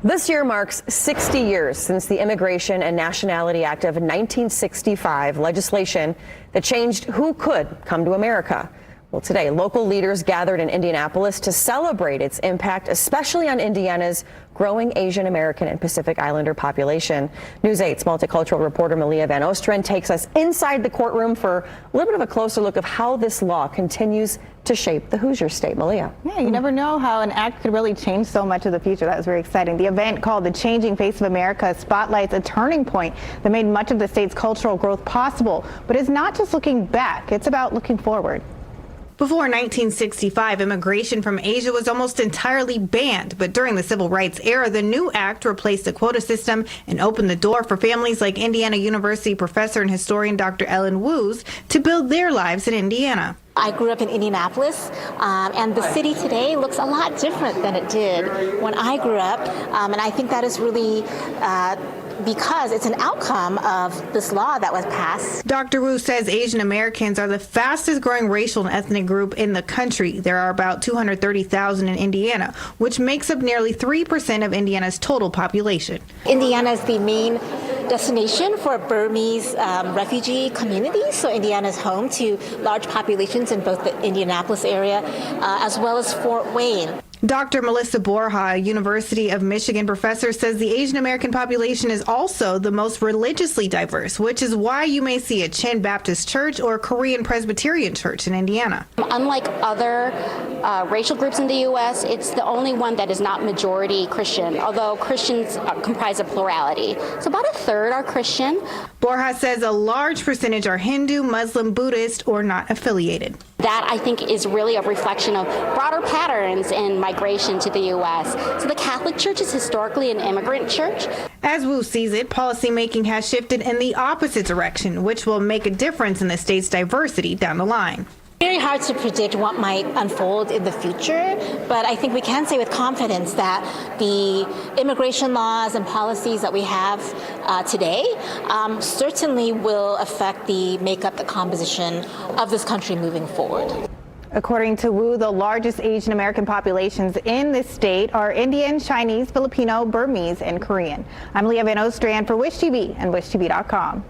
This year marks 60 years since the Immigration and Nationality Act of 1965, legislation that changed who could come to America. Well, today, local leaders gathered in Indianapolis to celebrate its impact, especially on Indiana's growing Asian American and Pacific Islander population. News 8's multicultural reporter Malia Van Oosteren takes us inside the courtroom for a little bit of a closer look of how this law continues to shape the Hoosier state. Malia. Yeah, you never know how an act could really change so much of the future. That was very exciting. The event, called The Changing Face of America, spotlights a turning point that made much of the state's cultural growth possible. But it's not just looking back, it's about looking forward. Before 1965, immigration from Asia was almost entirely banned, but during the Civil Rights era, the new act replaced the quota system and opened the door for families like Indiana University professor and historian Dr. Ellen Woos to build their lives in Indiana. I grew up in Indianapolis, and the city today looks a lot different than it did when I grew up, and I think that is really because it's an outcome of this law that was passed. Dr. Wu says Asian Americans are the fastest growing racial and ethnic group in the country. There are about 230,000 in Indiana, which makes up nearly 3% of Indiana's total population. Indiana is the main destination for Burmese refugee communities, so Indiana is home to large populations in both the Indianapolis area as well as Fort Wayne. Dr. Melissa Borja, a University of Michigan professor, says the Asian American population is also the most religiously diverse, which is why you may see a Chin Baptist Church or Korean Presbyterian Church in Indiana. Unlike other racial groups in the U.S., it's the only one that is not majority Christian, although Christians comprise a plurality. So about a third are Christian. Borja says a large percentage are Hindu, Muslim, Buddhist, or not affiliated. That, I think, is really a reflection of broader patterns in migration to the U.S. So the Catholic Church is historically an immigrant church. As Wu sees it, policymaking has shifted in the opposite direction, which will make a difference in the state's diversity down the line. Very hard to predict what might unfold in the future, but I think we can say with confidence that the immigration laws and policies that we have today certainly will affect the makeup, the composition of this country moving forward. According to Wu, the largest Asian American populations in this state are Indian, Chinese, Filipino, Burmese, and Korean. I'm Leah Van Oosteren for Wish TV and WishTV.com.